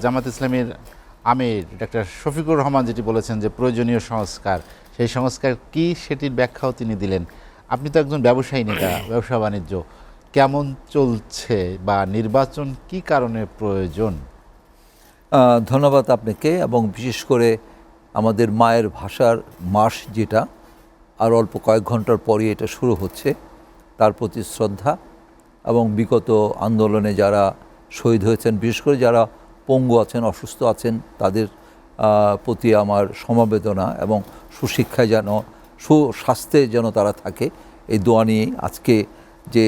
জামাত ইসলামীর আমির ডক্টর শফিকুর রহমান যেটি বলেছেন যে প্রয়োজনীয় সংস্কার, সেই সংস্কার কি সেটির ব্যাখ্যাও তিনি দিলেন। আপনি তো একজন ব্যবসায়ী নেতা, ব্যবসা বাণিজ্য কেমন চলছে বা নির্বাচন কি কারণে প্রয়োজন? ধন্যবাদ আপনাকে, এবং বিশেষ করে আমাদের মায়ের ভাষার মাস যেটা আর অল্প কয়েক ঘন্টার পরই এটা শুরু হচ্ছে, তার প্রতি শ্রদ্ধা, এবং বিগত আন্দোলনে যারা শহীদ হয়েছেন, বিশেষ করে যারা পঙ্গু আছেন, অসুস্থ আছেন, তাদের প্রতি আমার সমবেদনা এবং সুশিক্ষায় যেন, সুস্বাস্থ্যে যেন তারা থাকে, এই দোয়া নিয়েই আজকে যে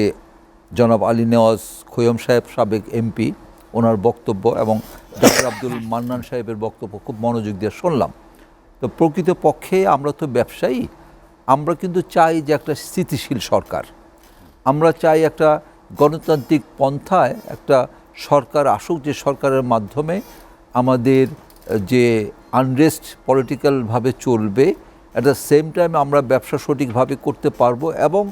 জনাব আলী নেওয়াজ খৈয়ম সাহেব, সাবেক এমপি, ওনার বক্তব্য এবং ডক্টর আব্দুল মান্নান সাহেবের বক্তব্য খুব মনোযোগ দিয়ে শুনলাম। তো প্রকৃতপক্ষে আমরা তো ব্যবসায়ী, আমরা কিন্তু চাই যে একটা স্থিতিশীল সরকার, আমরা চাই একটা গণতান্ত্রিক পন্থায় একটা সরকার আসুক, যে সরকারের মাধ্যমে আমাদের যে আনরেস্ট পলিটিক্যালভাবে চলবে, অ্যাট দ্য সেম টাইম আমরা ব্যবসা সঠিকভাবে করতে পারবো এবং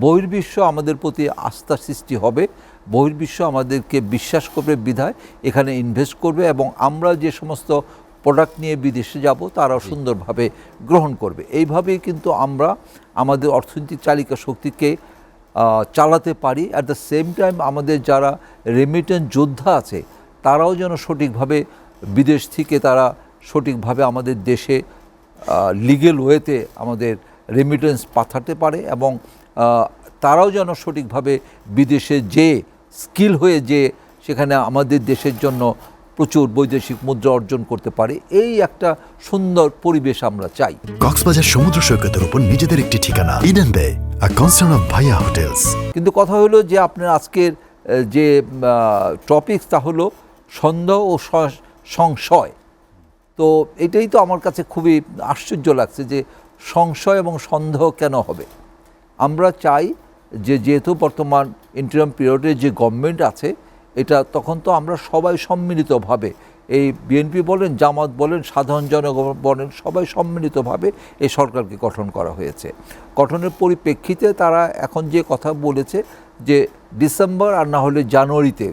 বহির্বিশ্ব আমাদের প্রতি আস্থা সৃষ্টি হবে, বহির্বিশ্ব আমাদেরকে বিশ্বাস করবে, বিধায় এখানে ইনভেস্ট করবে, এবং আমরা যে সমস্ত প্রোডাক্ট নিয়ে বিদেশে যাব তারাও সুন্দরভাবে গ্রহণ করবে। এইভাবেই কিন্তু আমরা আমাদের অর্থনৈতিক চালিকা শক্তিকে চালাতে পারি। অ্যাট দ্য সেম টাইম আমাদের যারা রেমিটেন্স যোদ্ধা আছে তারাও যেন সঠিকভাবে বিদেশ থেকে তারা সঠিকভাবে আমাদের দেশে লিগেল ওয়েতে আমাদের রেমিটেন্স পাঠাতে পারে, এবং তারাও যেন সঠিকভাবে বিদেশে যে স্কিল হয়ে যে সেখানে আমাদের দেশের জন্য প্রচুর বৈদেশিক মুদ্রা অর্জন করতে পারে, এই একটা সুন্দর পরিবেশ আমরা চাই। কক্সবাজার সমুদ্র সৈকতের উপর নিজেদের একটি ঠিকানা, ইডেন বে, আ কনসার্ন অফ ভাইয়া হোটেলস। কিন্তু কথা হলো যে আপনার আজকের যে টপিকস, তা হলো সন্দেহ ও সংশয়। তো এটাই তো আমার কাছে খুবই আশ্চর্য লাগছে যে সংশয় এবং সন্দেহ কেন হবে। আমরা চাই যে যেহেতু বর্তমান ইন্টারিম পিরিয়ডে যে গভর্নমেন্ট আছে, এটা তখন তো আমরা সবাই সম্মিলিতভাবে, এই বিএনপি বলেন, জামাত বলেন, সাধারণ জনগণ বলেন, সবাই সম্মিলিতভাবে এই সরকারকে গঠন করা হয়েছে। গঠনের পরিপ্রেক্ষিতে তারা এখন যে কথা বলেছে যে ডিসেম্বর আর না হলে জানুয়ারিতে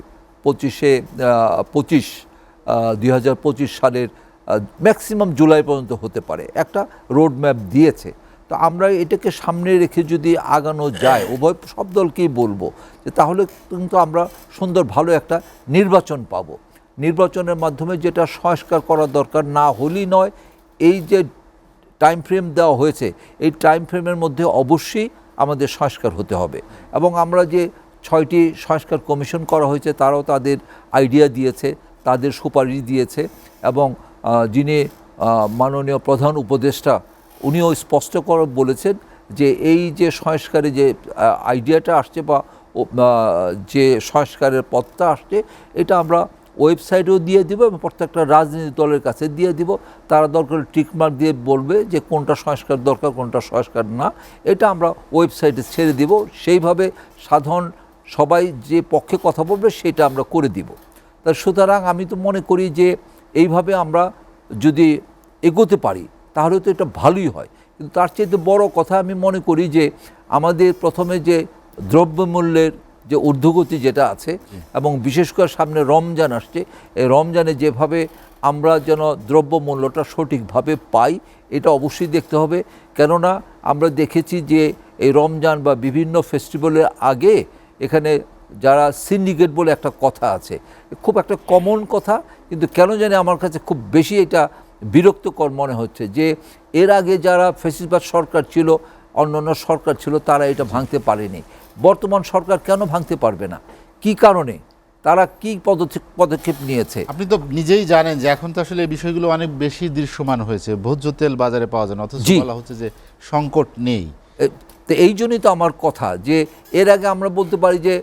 2025 সালের ম্যাক্সিমাম জুলাই পর্যন্ত হতে পারে, একটা রোড ম্যাপ দিয়েছে। তো আমরা এটাকে সামনে রেখে যদি আগানো যায়, উভয় সব দলকেই বলবো যে তাহলে কিন্তু আমরা সুন্দর ভালো একটা নির্বাচন পাবো। নির্বাচনের মাধ্যমে যেটা সংস্কার করা দরকার, না হলেই নয়, এই যে টাইম ফ্রেম দেওয়া হয়েছে, এই টাইম ফ্রেমের মধ্যে অবশ্যই আমাদের সংস্কার হতে হবে। এবং আমরা যে 6টি সংস্কার কমিশন করা হয়েছে, তারাও তাদের আইডিয়া দিয়েছে, তাদের সুপারিশ দিয়েছে, এবং যিনি মাননীয় প্রধান উপদেষ্টা, উনিও স্পষ্ট করে বলেছেন যে এই যে সংস্কারে যে আইডিয়াটা আসছে বা যে সংস্কারের পথটা আসছে, এটা আমরা ওয়েবসাইটেও দিয়ে দিব এবং প্রত্যেকটা রাজনৈতিক দলের কাছে দিয়ে দিব। তারা দরকার টিকমার্ক দিয়ে বলবে যে কোনটা সংস্কার দরকার, কোনটা সংস্কার না, এটা আমরা ওয়েবসাইটে ছেড়ে দিব। সেইভাবে সাধারণ সবাই যে পক্ষে কথা বলবে সেটা আমরা করে দিব। তা সুতরাং আমি তো মনে করি যে এইভাবে আমরা যদি এগোতে পারি তাহলে তো এটা ভালোই হয়। কিন্তু তার চেয়ে বড় কথা আমি মনে করি যে আমাদের প্রথমে যে দ্রব্যমূল্যের যে ঊর্ধ্বগতি যেটা আছে, এবং বিশেষ করে সামনে রমজান আসছে, এই রমজানে যেভাবে আমরা যেন দ্রব্যমূল্যটা সঠিকভাবে পাই, এটা অবশ্যই দেখতে হবে। কেননা আমরা দেখেছি যে এই রমজান বা বিভিন্ন ফেস্টিভ্যালের আগে এখানে যারা সিন্ডিকেট বলে একটা কথা আছে, খুব একটা কমন কথা, কিন্তু কেন জানি আমার কাছে খুব বেশি এটা বিরক্তকর মনে হচ্ছে যে এর আগে যারা ফ্যাসিস্ট সরকার ছিল, অন্যান্য সরকার ছিল, তারা এটা ভাঙতে পারেনি। বর্তমান সরকার কেন ভাঙতে পারবে না? কি কারণে? তারা কি পদক্ষেপ নিয়েছে? আপনি তো নিজেই জানেন যে এখন তো আসলে এই বিষয়গুলো অনেক বেশি দৃশ্যমান হয়েছে। ভোজ্য তেল বাজারে পাওয়া যায় না, অথচ বলা হচ্ছে যে সংকট নেই। তো এই জন্যই তো আমার কথা যে এর আগে আমরা বলতে পারি যে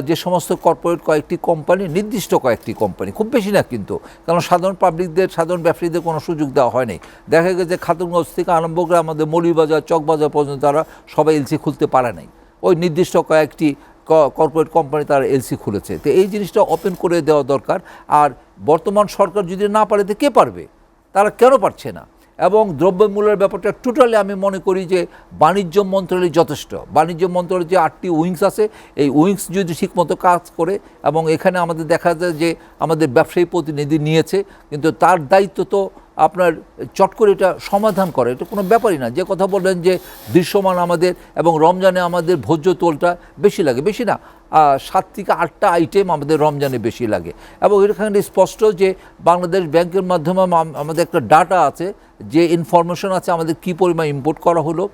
যে সমস্ত কর্পোরেট কয়েকটি কোম্পানি, নির্দিষ্ট কয়েকটি কোম্পানি, খুব বেশি না কিন্তু, কারণ সাধারণ পাবলিকদের, সাধারণ ব্যবসায়ীদের কোনো সুযোগ দেওয়া হয়নি। দেখা গেছে খাতুনগঞ্জ থেকে আরম্ভ করে আমাদের মৌলভীবাজার, চকবাজার পর্যন্ত তারা সবাই এলসি খুলতে পারে নাই। ওই নির্দিষ্ট কয়েকটি কর্পোরেট কোম্পানি তারা এলসি খুলেছে। তো এই জিনিসটা ওপেন করে দেওয়া দরকার। আর বর্তমান সরকার যদি না পারে তো কে পারবে? তারা কেন পারছে না? এবং দ্রব্যমূল্যের ব্যাপারটা টোটালি আমি মনে করি যে বাণিজ্য মন্ত্রণালয় যথেষ্ট। বাণিজ্য মন্ত্রণালয়ের যে 8টি উইংস আছে, এই উইংস যদি ঠিকমতো কাজ করে, এবং এখানে আমাদের দেখা যায় যে আমাদের ব্যবসায়ী প্রতিনিধি নিয়েছে, কিন্তু তার দায়িত্ব তো আপনার চট করে এটা সমাধান করে, এটা কোনো ব্যাপারই না। যে কথা বললেন যে দৃশ্যমান আমাদের এবং রমজানে আমাদের ভোজ্য তোলটা বেশি লাগে, বেশি না 7 থেকে 8টা আইটেম আমাদের রমজানে বেশি লাগে। এবং এখানে স্পষ্ট যে বাংলাদেশ ব্যাংকের মাধ্যমে আমাদের একটা ডাটা আছে, যে ইনফরমেশন আছে আমাদের কী পরিমাণ ইম্পোর্ট করা হলো,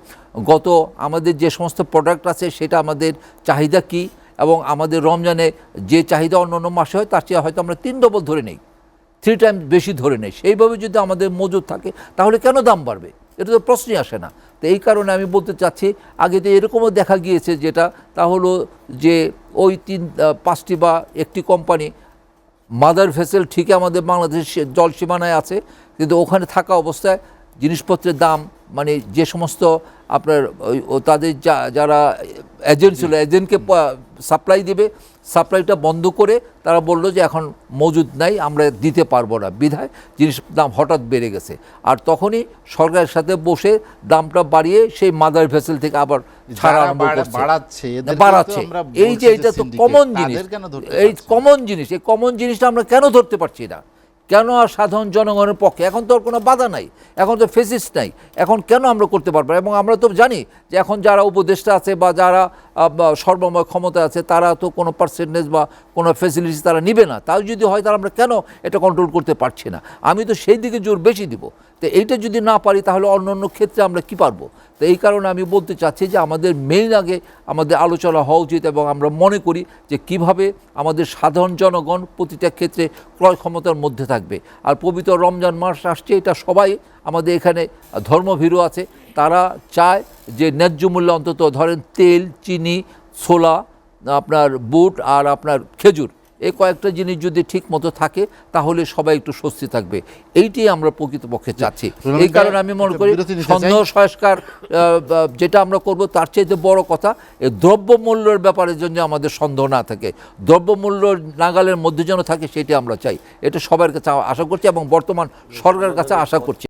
গত আমাদের যে সমস্ত প্রোডাক্ট আছে সেটা আমাদের চাহিদা কী, এবং আমাদের রমজানে যে চাহিদা অন্য অন্য মাসে হয় তার চেয়ে হয়তো আমরা 3 ডবল ধরে নেই, 3 টাইমস বেশি ধরে নেই। সেইভাবে যদি আমাদের মজুদ থাকে তাহলে কেন দাম বাড়বে? এটা তো প্রশ্নই আসে না। তো এই কারণে আমি বলতে চাচ্ছি, আগে তো এরকমও দেখা গিয়েছে যেটা তা হলো যে ওই 5টি বা একটি কোম্পানি মাদার ভেসেল ঠিকই আমাদের বাংলাদেশের জল সীমানায় আছে, কিন্তু ওখানে থাকা অবস্থায় জিনিসপত্রের দাম মানে যে সমস্ত আপনার তাদের যারা এজেন্ট ছিল, এজেন্টকে সাপ্লাই দিবে, সাপ্লাইটা বন্ধ করে তারা বললো যে এখন মজুদ নাই, আমরা দিতে পারবো না, বিধায় জিনিস দাম হঠাৎ বেড়ে গেছে। আর তখনই সরকারের সাথে বসে দামটা বাড়িয়ে সেই মাদার ভেসেল থেকে আবার ছাড়া আরম্ভ করছে, বাড়াচ্ছে। এই যে এটা তো কমন জিনিস, এই কমন জিনিস, এই কমন জিনিসটা আমরা কেন ধরতে পারছি না? কেন আর সাধারণ জনগণের পক্ষে? এখন তো আর কোনো বাধা নাই, এখন তো ফেসিস নাই, এখন কেন আমরা করতে পারবো? এবং আমরা তো জানি যে এখন যারা উপদেষ্টা আছে বা যারা সর্বময় ক্ষমতা আছে তারা তো কোনো পার্সেন্টেজ বা কোনো ফেসিলিটিস তারা নিবে না। তাও যদি হয় তাহলে আমরা কেন এটা কন্ট্রোল করতে পারছি না? আমি তো সেই দিকে জোর বেশি দিব। তো এইটা যদি না পারি তাহলে অন্য অন্য ক্ষেত্রে আমরা কি পারবো? তো এই কারণে আমি বলতে চাচ্ছি যে আমাদের মেইন আগে আমাদের আলোচনা হওয়া উচিত, এবং আমরা মনে করি যে কিভাবে আমাদের সাধারণ জনগণ প্রতিটা ক্ষেত্রে ক্রয় ক্ষমতার মধ্যে থাকবে। আর পবিত্র রমজান মাস আসছে, এটা সবাই আমাদের এখানে ধর্মভীরু আছে, তারা চায় যে ন্যায্য মূল্যে অন্তত ধরেন তেল, চিনি, ছোলা, আপনার বুট আর আপনার খেজুর, এই কয়েকটা জিনিস যদি ঠিক মতো থাকে তাহলে সবাই একটু স্বস্তি থাকবে। এইটাই আমরা প্রকৃতপক্ষে চাচ্ছি। এই কারণে আমি মনে করি সন্দেহ সংস্কার যেটা আমরা করব তার চাইতে বড় কথা এই দ্রব্যমূল্যের ব্যাপারে জন্য আমাদের সন্দেহ না থাকে, দ্রব্যমূল্য নাগালের মধ্যে যেন থাকে, সেটা আমরা চাই। এটা সবার কাছে আশা করছি এবং বর্তমান সরকারের কাছে আশা করছি।